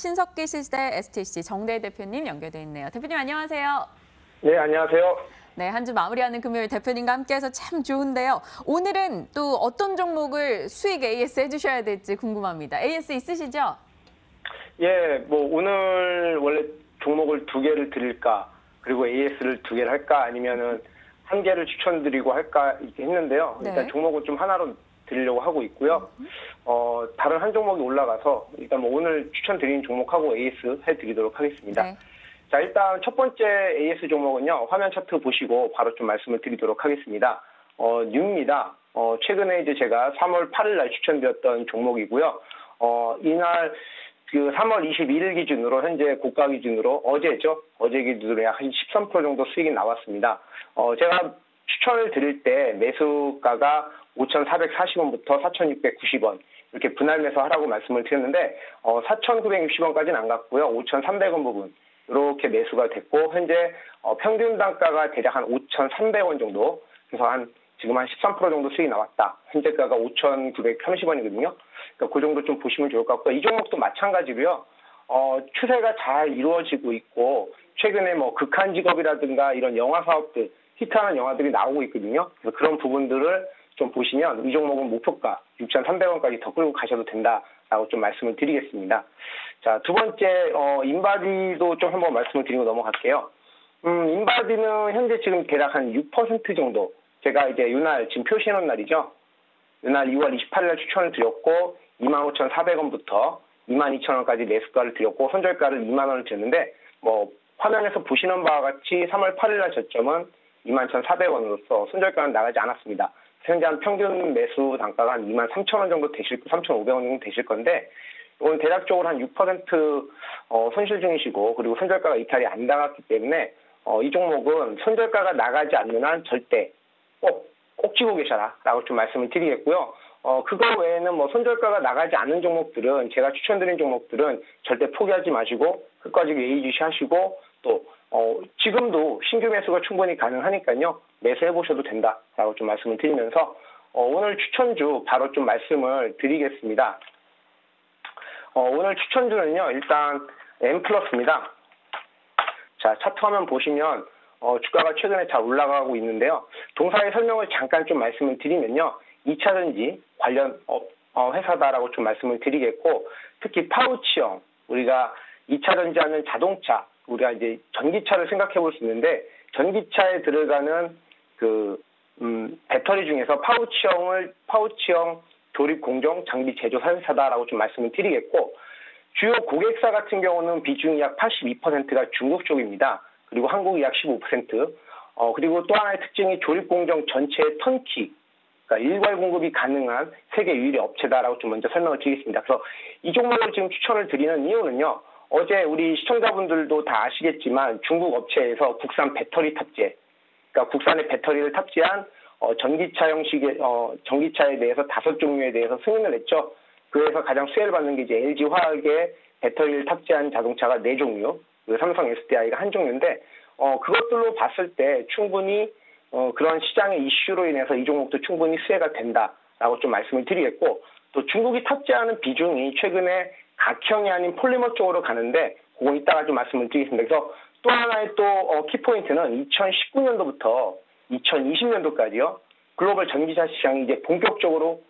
신석기 시대 STC 정대희 대표님 연결돼 있네요. 대표님 안녕하세요. 네, 안녕하세요. 네, 한 주 마무리하는 금요일 대표님과 함께해서 참 좋은데요. 오늘은 또 어떤 종목을 수익 AS 해주셔야 될지 궁금합니다. AS 있으시죠? 예, 오늘 원래 종목을 2개를 드릴까, 그리고 AS를 2개를 할까, 아니면은 1개를 추천드리고 할까 이렇게 했는데요. 네. 일단 종목은 좀 하나로 드리려고 하고 있고요. 다른 한 종목이 올라가서 일단 오늘 추천드린 종목하고 AS 해드리도록 하겠습니다. 네. 자, 일단 첫 번째 AS 종목은요, 화면 차트 보시고 바로 좀 말씀을 드리도록 하겠습니다. 뉴입니다. 최근에 이제 제가 3월 8일 날 추천드렸던 종목이고요. 이날 그 3월 21일 기준으로 현재 고가 기준으로 어제죠. 어제 기준으로 약 한 13% 정도 수익이 나왔습니다. 제가 추천을 드릴 때 매수가가 5,440원부터 4,690원 이렇게 분할 매수하라고 말씀을 드렸는데 4,960원까지는 안 갔고요. 5,300원 부분 이렇게 매수가 됐고 현재 평균 단가가 대략 한 5,300원 정도 그래서 지금 한 13% 정도 수익이 나왔다. 현재가가 5,930원이거든요. 그러니까 그 정도 좀 보시면 좋을 것 같고 이 종목도 마찬가지고요. 추세가 잘 이루어지고 있고 최근에 극한 직업이라든가 이런 영화 사업들 히트하는 영화들이 나오고 있거든요. 그래서 그런 부분들을 좀 보시면 이 종목은 목표가 6,300원까지 더 끌고 가셔도 된다라고 좀 말씀을 드리겠습니다. 자, 두 번째 인바디도 좀 한번 말씀을 드리고 넘어갈게요. 인바디는 현재 지금 대략 한 6% 정도 제가 이제 이날 지금 표시해놓은 날이죠. 이날 2월 28일 날 추천을 드렸고 25,400원부터 22,000원까지 매수가를 드렸고 손절가를 2만 원을 드렸는데 화면에서 보시는 바와 같이 3월 8일 날 저점은 21,400원으로서 손절가는 나가지 않았습니다. 현재 한 평균 매수 단가가 한 23,000원 정도 되실 3,500원 정도 되실 건데 이건 대략적으로 한 6% 손실 중이시고 그리고 손절가가 이탈이 안 나갔기 때문에 이 종목은 손절가가 나가지 않는 한 절대 꼭 쥐고 계셔라 라고 좀 말씀을 드리겠고요. 그거 외에는 손절가가 나가지 않는 종목들은 제가 추천드린 종목들은 절대 포기하지 마시고 끝까지 예의주시 하시고 또 지금도 신규 매수가 충분히 가능하니까요. 매수해 보셔도 된다라고 좀 말씀을 드리면서 오늘 추천주 바로 좀 말씀을 드리겠습니다. 오늘 추천주는요. 일단 M+입니다. 자, 차트 화면 보시면 주가가 최근에 잘 올라가고 있는데요. 동사의 설명을 잠깐 좀 말씀을 드리면요. 2차전지 관련 회사다라고 좀 말씀을 드리겠고 특히 파우치형 우리가 2차전지 하는 자동차 우리가 이제 전기차를 생각해 볼 수 있는데 전기차에 들어가는 배터리 중에서 파우치형 조립 공정 장비 제조사 회사다라고 좀 말씀을 드리겠고 주요 고객사 같은 경우는 비중이 약 82%가 중국 쪽입니다. 그리고 한국이 약 15%. 그리고 또 하나의 특징이 조립 공정 전체의 턴키, 그러니까 일괄 공급이 가능한 세계 유일의 업체다라고 좀 먼저 설명을 드리겠습니다. 그래서 이 종목을 지금 추천을 드리는 이유는요. 어제 우리 시청자분들도 다 아시겠지만 중국 업체에서 국산 배터리 탑재, 그러니까 국산의 배터리를 탑재한 전기차 형식의 전기차에 대해서 5종류에 대해서 승인을 냈죠. 그래서 가장 수혜를 받는 게 이제 LG 화학의 배터리를 탑재한 자동차가 4종류, 그리고 삼성 SDI가 1종류인데 그것들로 봤을 때 충분히 그런 시장의 이슈로 인해서 이 종목도 충분히 수혜가 된다라고 좀 말씀을 드리겠고 또 중국이 탑재하는 비중이 최근에 각형이 아닌 폴리머 쪽으로 가는데 그건 이따가 좀 말씀을 드리겠습니다. 그래서 또 하나의 또 키포인트는 2019년도부터 2020년도까지요. 글로벌 전기차 시장이 이제 본격적으로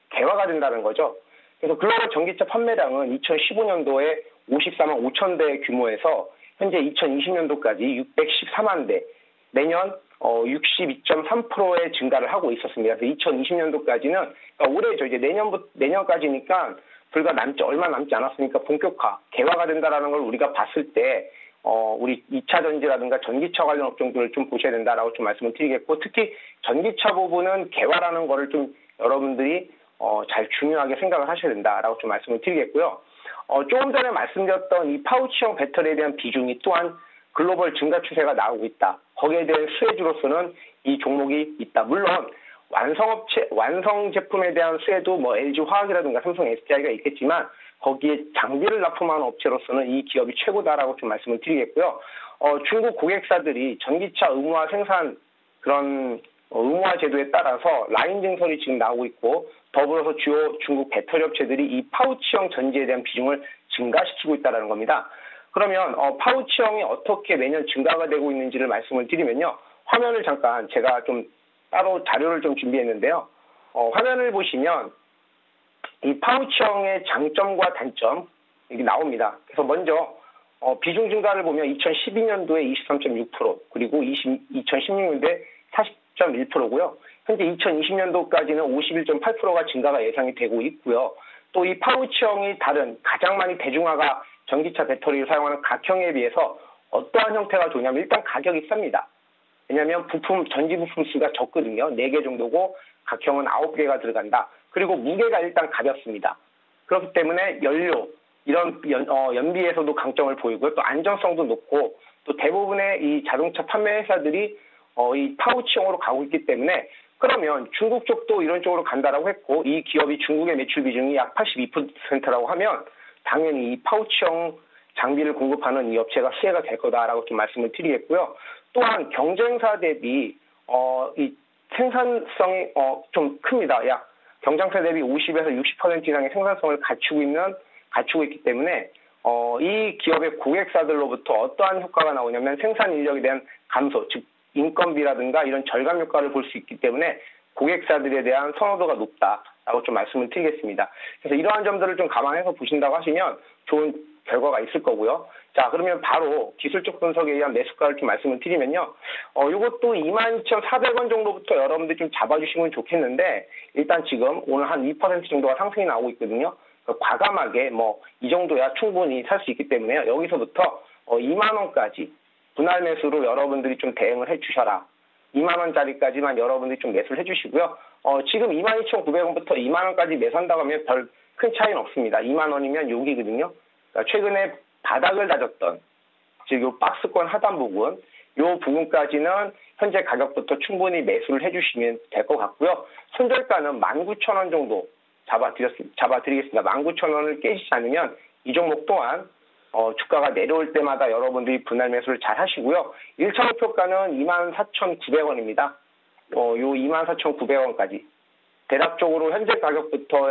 개화가 된다는 거죠. 그래서 글로벌 전기차 판매량은 2015년도에 54만 5천 대 규모에서 현재 2020년도까지 614만 대, 매년 62.3%의 증가를 하고 있었습니다. 그래서 2020년도까지는 그러니까 올해죠. 이제 내년까지니까 얼마 남지 않았으니까 개화가 된다라는 걸 우리가 봤을 때 우리 2차 전지라든가 전기차 관련 업종들을 좀 보셔야 된다라고 좀 말씀을 드리겠고 특히 전기차 부분은 개화라는 거를 좀 여러분들이 잘 중요하게 생각을 하셔야 된다라고 좀 말씀을 드리겠고요. 조금 전에 말씀드렸던 이 파우치형 배터리에 대한 비중이 또한 글로벌 증가 추세가 나오고 있다. 거기에 대한 수혜주로서는 이 종목이 있다. 물론 완성 제품에 대한 수혜도 LG 화학이라든가 삼성 SDI가 있겠지만 거기에 장비를 납품하는 업체로서는 이 기업이 최고다라고 좀 말씀을 드리겠고요. 중국 고객사들이 전기차 의무화 생산 그런 의무화 제도에 따라서 라인 증설이 지금 나오고 있고 더불어서 주요 중국 배터리 업체들이 이 파우치형 전지에 대한 비중을 증가시키고 있다는 겁니다. 그러면 파우치형이 어떻게 매년 증가가 되고 있는지를 말씀을 드리면요. 화면을 잠깐 제가 좀 따로 자료를 좀 준비했는데요. 화면을 보시면 이 파우치형의 장점과 단점 이게 나옵니다. 그래서 먼저 비중 증가를 보면 2012년도에 23.6% 그리고 2016년도에 40.1%고요. 현재 2020년도까지는 51.8%가 증가가 예상이 되고 있고요. 또 이 파우치형이 다른 가장 많이 대중화가 전기차 배터리를 사용하는 각형에 비해서 어떠한 형태가 좋냐면 일단 가격이 쌉니다. 왜냐하면 전지 부품 수가 적거든요. 4개 정도고 각형은 9개가 들어간다. 그리고 무게가 일단 가볍습니다. 그렇기 때문에 연료, 이런 연비에서도 강점을 보이고요. 또 안전성도 높고 또 대부분의 이 자동차 판매 회사들이 이 파우치형으로 가고 있기 때문에 그러면 중국 쪽도 이런 쪽으로 간다라고 했고 이 기업이 중국의 매출 비중이 약 82%라고 하면 당연히 이 파우치형 장비를 공급하는 이 업체가 수혜가 될 거다라고 좀 말씀을 드리겠고요. 또한 경쟁사 대비 이 생산성이 좀 큽니다. 약 경쟁사 대비 50에서 60% 이상의 생산성을 갖추고 있기 때문에 이 기업의 고객사들로부터 어떠한 효과가 나오냐면 생산 인력에 대한 감소, 즉 인건비라든가 이런 절감 효과를 볼 수 있기 때문에 고객사들에 대한 선호도가 높다라고 좀 말씀을 드리겠습니다. 그래서 이러한 점들을 좀 감안해서 보신다고 하시면 좋은 결과가 있을 거고요. 자, 그러면 바로 기술적 분석에 의한 매수가를 좀 말씀을 드리면요. 이것도 22,400원 정도부터 여러분들이 좀 잡아주시면 좋겠는데 일단 지금 오늘 한 2% 정도가 상승이 나오고 있거든요. 과감하게 이 정도야 충분히 살 수 있기 때문에요. 여기서부터 2만 원까지 분할 매수로 여러분들이 좀 대응을 해주셔라. 2만 원짜리까지만 여러분들이 좀 매수를 해주시고요. 지금 22,900원부터 2만 원까지 매수한다고 하면 별 큰 차이는 없습니다. 2만 원이면 여기거든요. 그러니까 최근에 바닥을 다졌던 즉 요 박스권 하단 부분 요 부분까지는 현재 가격부터 충분히 매수를 해주시면 될 것 같고요. 손절가는 19,000원 정도 잡아드리겠습니다. 19,000원을 깨지지 않으면 이 종목 또한 주가가 내려올 때마다 여러분들이 분할 매수를 잘 하시고요. 1차 목표가는 24,900원입니다. 요 24,900원까지 대략적으로 현재 가격부터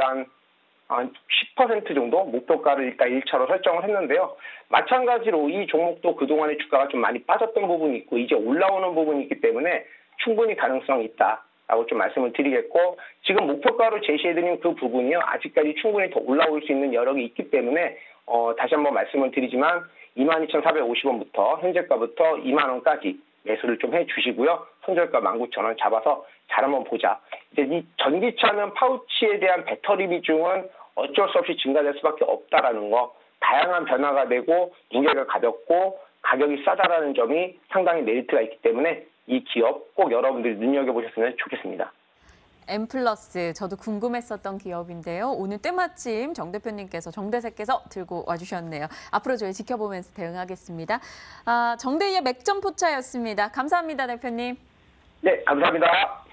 한 10% 정도 목표가를 일단 1차로 설정을 했는데요. 마찬가지로 이 종목도 그동안의 주가가 좀 많이 빠졌던 부분이 있고 이제 올라오는 부분이 있기 때문에 충분히 가능성이 있다라고 좀 말씀을 드리겠고 지금 목표가로 제시해드린 그 부분이요. 아직까지 충분히 더 올라올 수 있는 여력이 있기 때문에 다시 한번 말씀을 드리지만 22,450원부터 현재가부터 2만 원까지 매수를 좀 해주시고요. 손절가 19,000원 잡아서 잘 한번 보자. 이제 이 전기차는 파우치에 대한 배터리 비중은 어쩔 수 없이 증가될 수밖에 없다라는 거. 다양한 변화가 되고 무게가 가볍고 가격이 싸다라는 점이 상당히 메리트가 있기 때문에 이 기업 꼭 여러분들이 눈여겨보셨으면 좋겠습니다. 엠플러스 저도 궁금했었던 기업인데요. 오늘 때마침 정 대표님께서 정대세께서 들고 와주셨네요. 앞으로 저희 지켜보면서 대응하겠습니다. 정대희의 맥점 포차였습니다. 감사합니다, 대표님. 네, 감사합니다.